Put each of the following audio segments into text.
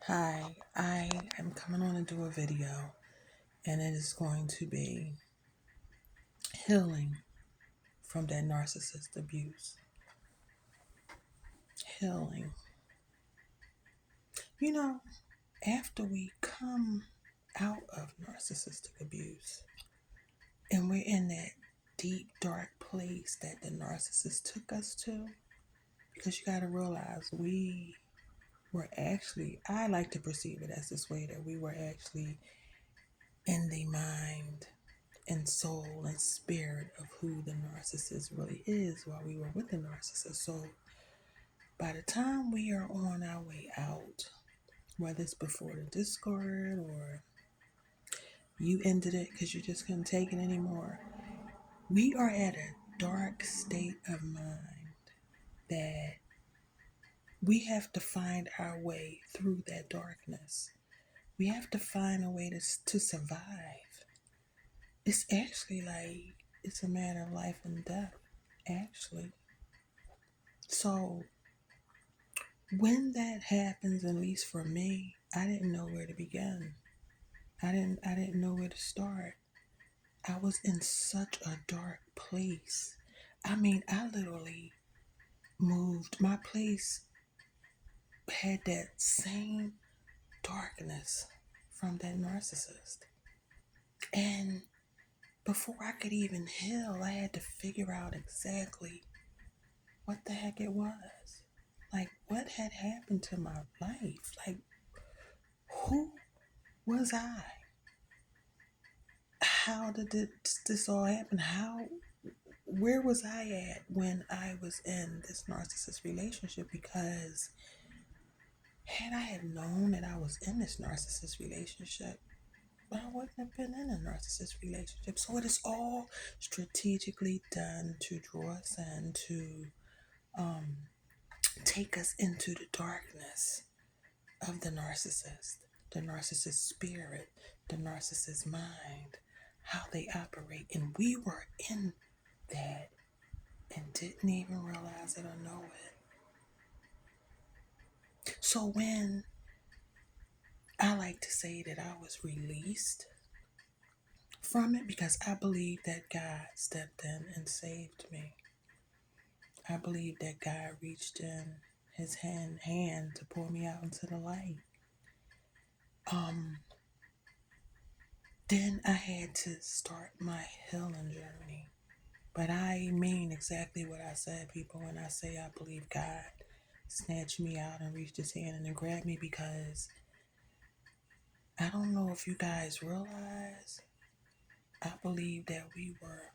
Hi, I am coming on to do a video, and it is going to be healing from that narcissist abuse. Healing. You know, after we come out of narcissistic abuse and we're in that deep, dark place that the narcissist took us to, because you got to realize we were actually, I like to perceive it as this way, that we were actually in the mind and soul and spirit of who the narcissist really is while we were with the narcissist. So by the time we are on our way out, whether it's before the discard or you ended it because you just couldn't take it anymore, we are at a dark state of mind that we have to find our way through that darkness. We have to find a way to survive. It's actually like it's a matter of life and death, actually. So when that happens, at least for me, I didn't know where to begin. I didn't know where to start. I was in such a dark place. I mean, I literally moved. My place had that same darkness from that narcissist. And before I could even heal, I had to figure out exactly what the heck it was. Like, what had happened to my life? Like, who was I? How did this all happen? Where was I at when I was in this narcissist relationship? Because had I had known that I was in this narcissist relationship, I wouldn't have been in a narcissist relationship. So it is all strategically done to draw us in, to um, take us into the darkness of the narcissist spirit, the narcissist mind, how they operate. And we were in that and didn't even realize it or know it. So when I like to say that I was released from it, because I believe that God stepped in and saved me. I believe that God reached in his hand to pull me out into the light. Um, then I had to start my healing journey. But I mean exactly what I said, people, when I say I believe God snatched me out and reached his hand and then grabbed me, because I don't know if you guys realize, I believe that we were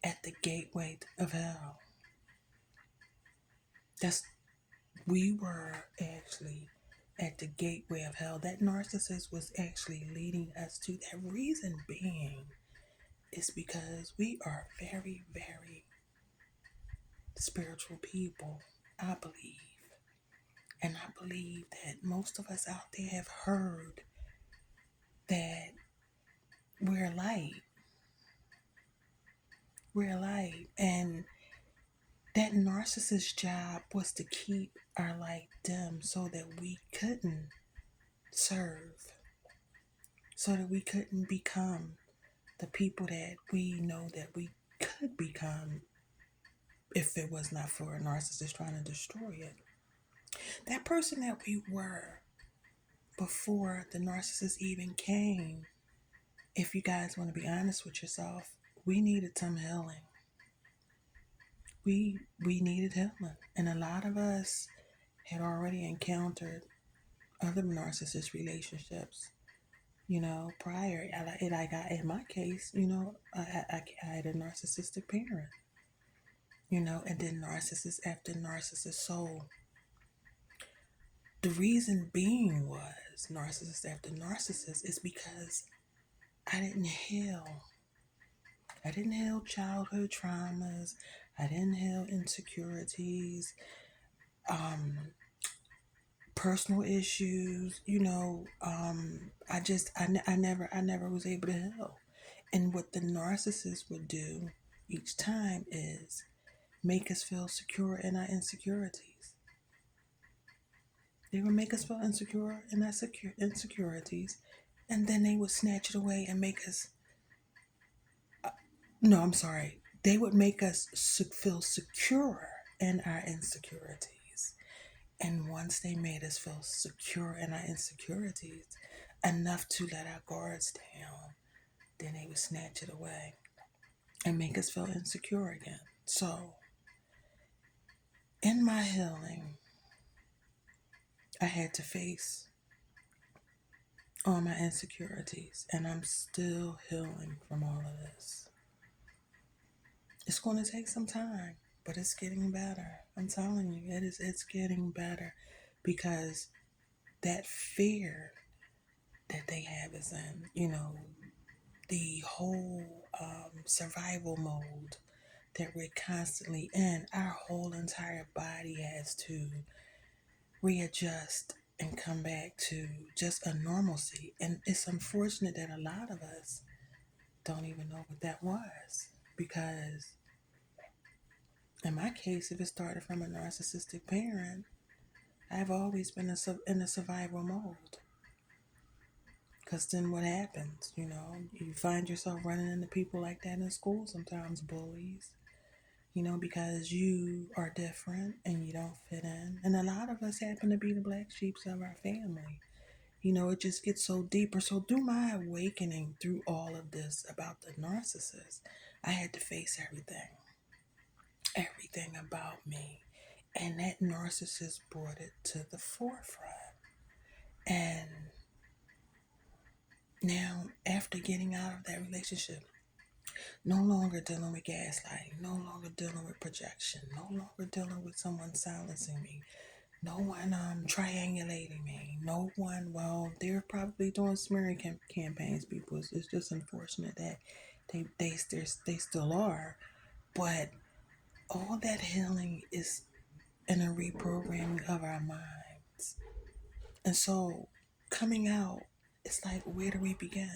at the gateway of hell. That's We were actually at the gateway of hell. That narcissist was actually leading us to that. Reason being is because we are very, very spiritual people, I believe. And I believe that most of us out there have heard that we're light. We're light. And that narcissist's job was to keep our light dim so that we couldn't serve, so that we couldn't become the people that we know that we could become if it was not for a narcissist trying to destroy it. That person that we were before the narcissist even came, if you guys want to be honest with yourself, we needed some healing. We needed healing. And a lot of us had already encountered other narcissist relationships, prior. In my case, I had a narcissistic parent, and then narcissist after narcissist. So the reason being was narcissist after narcissist is because I didn't heal. I didn't heal childhood traumas. I didn't heal insecurities, personal issues. I never was able to heal. And what the narcissist would do each time is make us feel secure in our insecurities. They would make us feel insecure in our insecurities, and then they would snatch it away and make us. No, I'm sorry. They would make us feel secure in our insecurities. And once they made us feel secure in our insecurities, enough to let our guards down, then they would snatch it away and make us feel insecure again. So, in my healing, I had to face all my insecurities, and I'm still healing from all of this. It's going to take some time, but it's getting better. I'm telling you, it's getting better because that fear that they have is in, the whole survival mode that we're constantly in. Our whole entire body has to readjust and come back to just a normalcy. And it's unfortunate that a lot of us don't even know what that was. Because in my case, if it started from a narcissistic parent, I've always been in a survival mode. Because then what happens? You find yourself running into people like that in school, sometimes bullies, because you are different and you don't fit in. And a lot of us happen to be the black sheeps of our family. It just gets so deeper. So through my awakening, through all of this about the narcissist, I had to face everything about me. And that narcissist brought it to the forefront. And now, after getting out of that relationship, no longer dealing with gaslighting, no longer dealing with projection, no longer dealing with someone silencing me, no one triangulating me, no one, well, they're probably doing smearing campaigns, people. It's just unfortunate that they still are. But all that healing is in a reprogramming of our minds. And so coming out, it's like, where do we begin?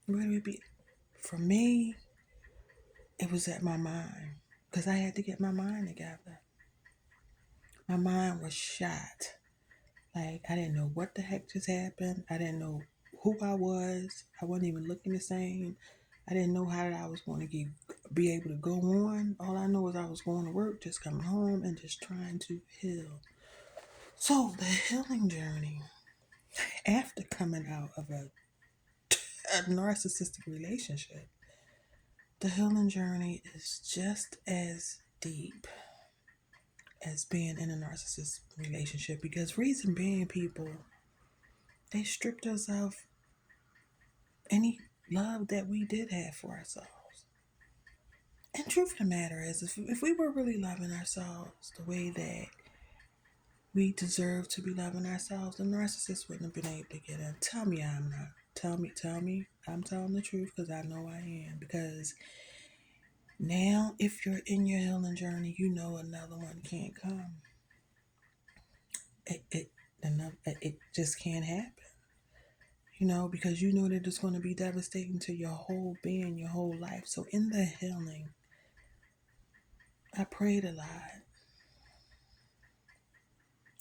Where do we begin? For me, it was at my mind, because I had to get my mind together. My mind was shot. Like, I didn't know what the heck just happened. I didn't know who I was. I wasn't even looking the same. I didn't know how I was going to be able to go on. All I know was I was going to work, just coming home and just trying to heal. So the healing journey, after coming out of a narcissistic relationship, the healing journey is just as deep as being in a narcissist relationship, because reason being, people, they stripped us of any love that we did have for ourselves. And truth of the matter is, if we were really loving ourselves the way that we deserve to be loving ourselves, the narcissist wouldn't have been able to get in. Tell me I'm not. Tell me I'm telling the truth, because I know I am. Because now, if you're in your healing journey, you know another one can't come. It just can't happen. Because you know that it's going to be devastating to your whole being, your whole life. So in the healing, I prayed a lot.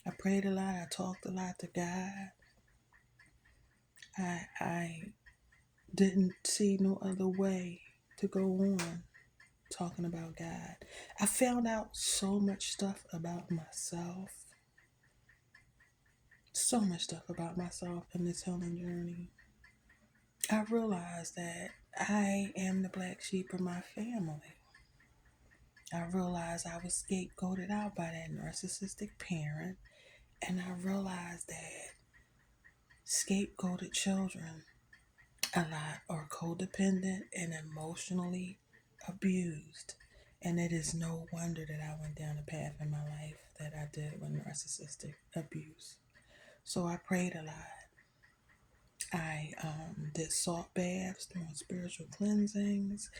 I talked a lot to God. I didn't see no other way to go on talking about God. I found out so much stuff about myself. So much stuff about myself in this healing journey. I realized that I am the black sheep of my family. I realized I was scapegoated out by that narcissistic parent. And I realized that scapegoated children a lot are codependent and emotionally abused. And it is no wonder that I went down the path in my life that I did with narcissistic abuse. So I prayed a lot. I did salt baths, doing spiritual cleansings.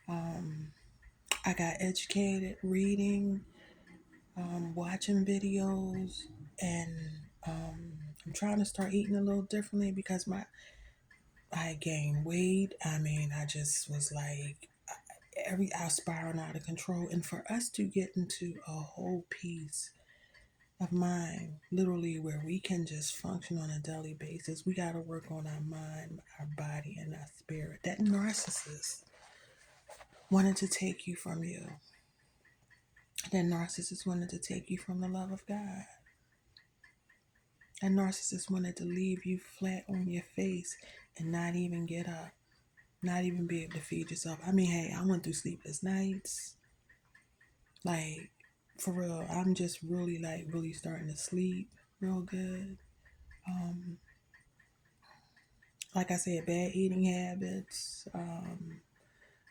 I got educated, reading, watching videos, and I'm trying to start eating a little differently because I gained weight. I mean, I just was like, I was spiraling out of control. And for us to get into a whole peace of mind, literally, where we can just function on a daily basis. We got to work on our mind, our body, and our spirit. That narcissist wanted to take you from you. That narcissist wanted to take you from the love of God. That narcissist wanted to leave you flat on your face and not even get up, not even be able to feed yourself. I mean, hey, I went through sleepless nights. Like, for real, I'm just really, really starting to sleep real good. Um, like I said, bad eating habits.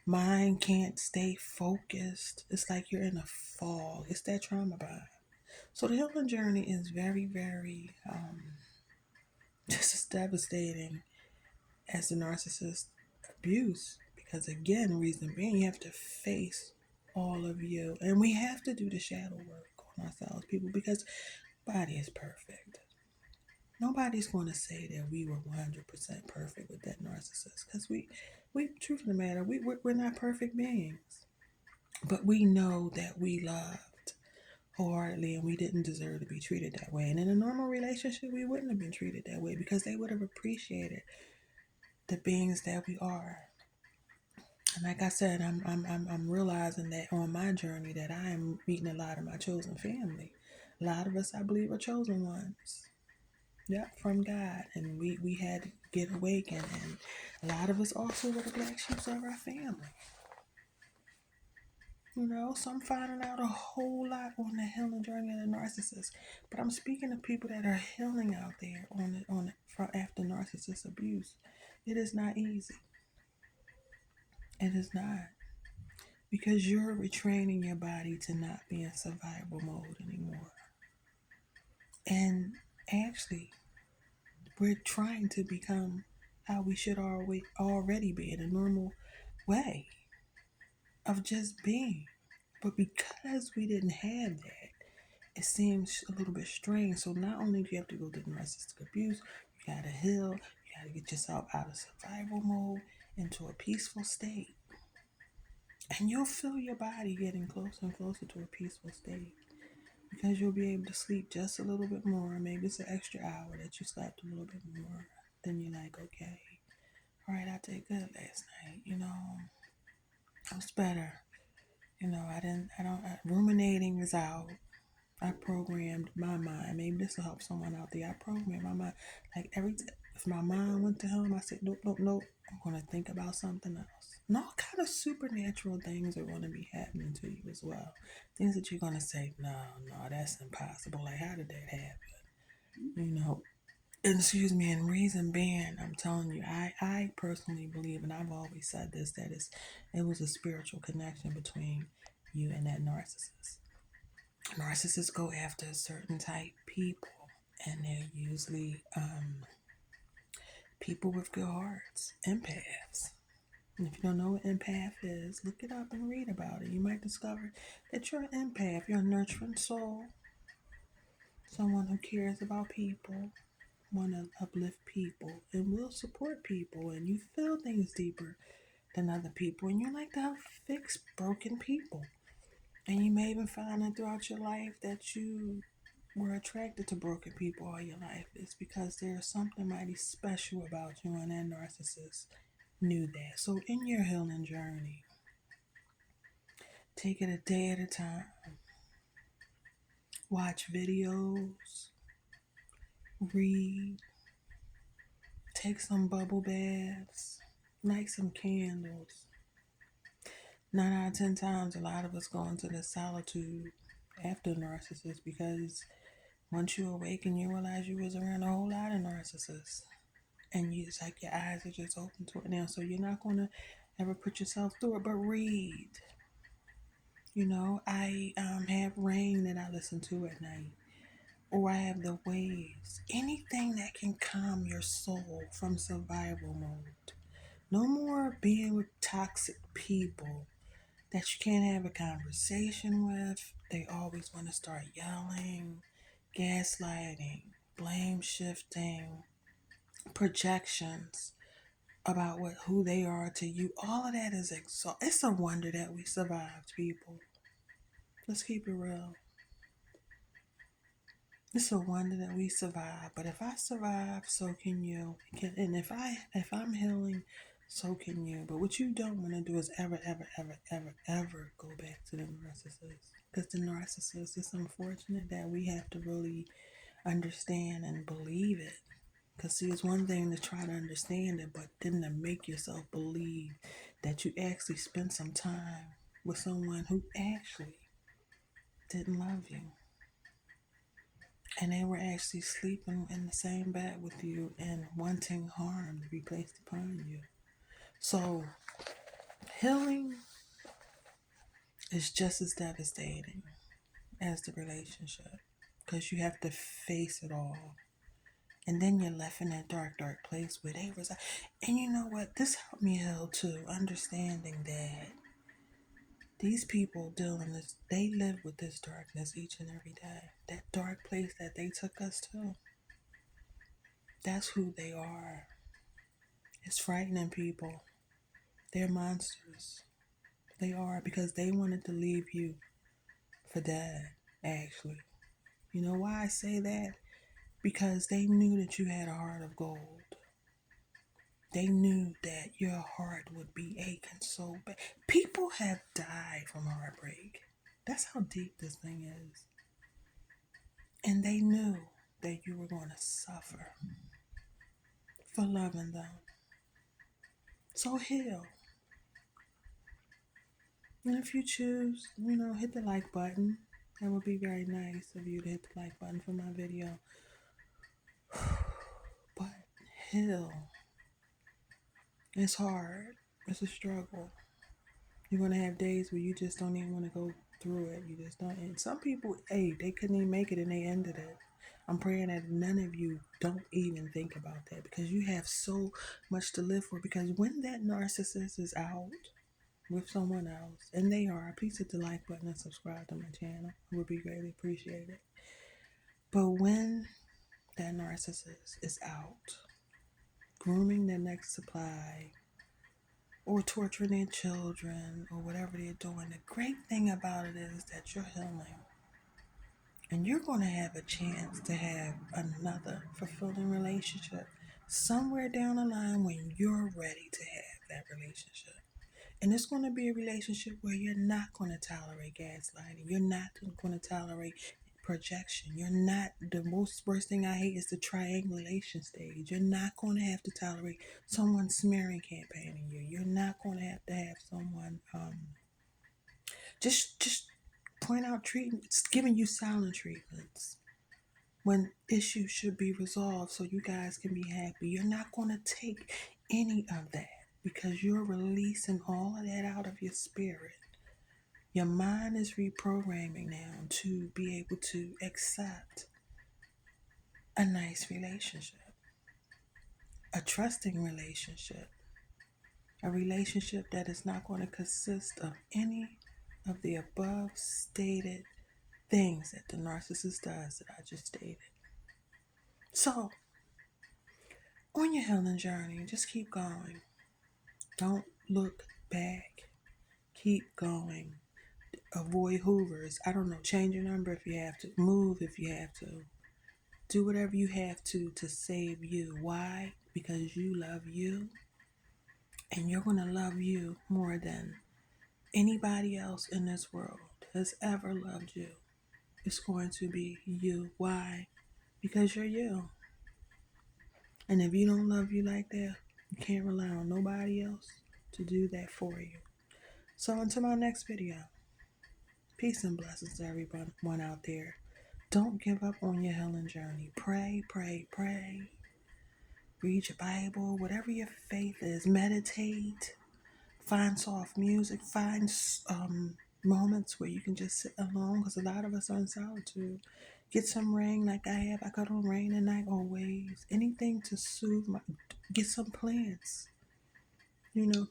Mind can't stay focused. It's like you're in a fog. It's that trauma bond. So the healing journey is very, very, just as devastating as the narcissist abuse. Because again, reason being, you have to face all of you. And we have to do the shadow work on ourselves, people, because nobody is perfect. Nobody's going to say that we were 100% perfect with that narcissist. Because truth of the matter, we're not perfect beings. But we know that we loved wholeheartedly and we didn't deserve to be treated that way. And in a normal relationship, we wouldn't have been treated that way because they would have appreciated the beings that we are. And like I said, I'm realizing that on my journey that I am meeting a lot of my chosen family. A lot of us, I believe, are chosen ones. Yep, from God. And we had to get awakened. And a lot of us also were the black sheep of our family. You know, so I'm finding out a whole lot on the healing journey of the narcissist. But I'm speaking to people that are healing out there for after narcissist abuse. It is not easy. It is not. Because you're retraining your body to not be in survival mode anymore. And actually, we're trying to become how we should already be in a normal way of just being. But because we didn't have that, it seems a little bit strange. So not only do you have to go through narcissistic abuse, you gotta heal, you gotta get yourself out of survival mode into a peaceful state. And you'll feel your body getting closer and closer to a peaceful state. Because you'll be able to sleep just a little bit more. Maybe it's an extra hour that you slept a little bit more. Then you're like, okay, all right, I did good last night. You know, I was better. You know, ruminating is out. I programmed my mind. Maybe this will help someone out there. I programmed my mind. Like if my mind went to him, I said, nope, nope, nope. I'm going to think about something else. And all kind of supernatural things are going to be happening to you as well. Things that you're going to say, no, that's impossible. Like, how did that happen? You know, and excuse me, and reason being, I'm telling you, I personally believe, and I've always said this, that it was a spiritual connection between you and that narcissist. Narcissists go after certain type people, and they're usually people with good hearts, empaths. And if you don't know what empath is, look it up and read about it. You might discover that you're an empath. You're a nurturing soul, someone who cares about people, want to uplift people, and will support people. And you feel things deeper than other people, and you like to help fix broken people. And you may even find that throughout your life that you were attracted to broken people all your life. It's because there's something mighty special about you, and that narcissist knew that. So in your healing journey, take it a day at a time. Watch videos, read, take some bubble baths, light some candles. 9 out of 10 times, a lot of us go into the solitude after narcissists because once you awaken, you realize you was around a whole lot of narcissists. And it's like your eyes are just open to it now. So you're not going to ever put yourself through it, but read. You know, I have rain that I listen to at night. Or I have the waves. Anything that can calm your soul from survival mode. No more being with toxic people that you can't have a conversation with. They always want to start yelling, gaslighting, blame shifting, projections about who they are to you. All of that is it's a wonder that we survived, people. Let's keep it real. It's a wonder that we survive. But if I survive, so can you. And if I'm healing, so can you. But what you don't want to do is ever, ever, ever, ever, ever go back to the narcissist. Because the narcissist, it's unfortunate that we have to really understand and believe it. Because, see, it's one thing to try to understand it, but then to make yourself believe that you actually spent some time with someone who actually didn't love you. And they were actually sleeping in the same bed with you and wanting harm to be placed upon you. So, healing is just as devastating as the relationship because you have to face it all. And then you're left in that dark, dark place where they reside. And you know what? This helped me heal too, understanding that these people dealing this, they live with this darkness each and every day. That dark place that they took us to, that's who they are. It's frightening people. They're monsters. They are because they wanted to leave you for dead, actually. You know why I say that? Because they knew that you had a heart of gold. They knew that your heart would be aching so bad. People have died from heartbreak. That's how deep this thing is. And they knew that you were going to suffer for loving them. So heal. And if you choose, hit the like button. That would be very nice of you to hit the like button for my video. But heal. It's hard. It's a struggle. You're going to have days where you just don't even want to go through it. You just don't. And some people, hey, they couldn't even make it and they ended it. I'm praying that none of you don't even think about that because you have so much to live for. Because when that narcissist is out with someone else, and they are, please hit the like button and subscribe to my channel. It would be greatly appreciated. But when that narcissist is out, grooming their next supply, or torturing their children, or whatever they're doing, the great thing about it is that you're healing. And you're going to have a chance to have another fulfilling relationship somewhere down the line when you're ready to have that relationship. And it's going to be a relationship where you're not going to tolerate gaslighting. You're not going to tolerate projection. You're not, the most worst thing I hate is the triangulation stage. You're not going to have to tolerate someone smearing campaigning you. You're not going to have someone just point out treatments, giving you silent treatments when issues should be resolved so you guys can be happy. You're not going to take any of that because you're releasing all of that out of your spirit. Your mind is reprogramming now to be able to accept a nice relationship, a trusting relationship, a relationship that is not going to consist of any of the above stated things that the narcissist does that I just stated. So, on your healing journey, just keep going. Don't look back. Keep going. Avoid hoovers. I don't know. Change your number if you have to. Move if you have to. Do whatever you have to save you. Why? Because you love you. And you're going to love you more than anybody else in this world has ever loved you. It's going to be you. Why? Because you're you. And if you don't love you like that, you can't rely on nobody else to do that for you. So until my next video, peace and blessings to everyone out there. Don't give up on your healing journey. Pray, pray, pray. Read your Bible, whatever your faith is. Meditate. Find soft music. Find moments where you can just sit alone because a lot of us are in solitude. Get some rain like I have. I got on rain at night always. Anything to soothe get some plants.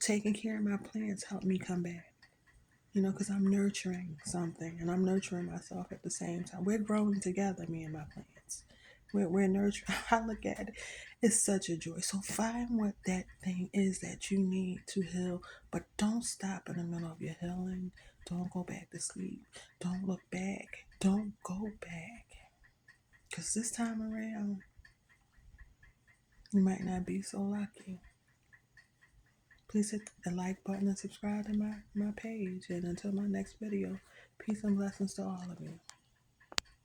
Taking care of my plants helped me come back. Because I'm nurturing something and I'm nurturing myself at the same time. We're growing together, me and my plants. We're nurturing. I look at it. It's such a joy. So find what that thing is that you need to heal, but don't stop in the middle of your healing. Don't go back to sleep. Don't look back. Don't go back. Because this time around, you might not be so lucky. Please hit the like button and subscribe to my page. And until my next video, peace and blessings to all of you.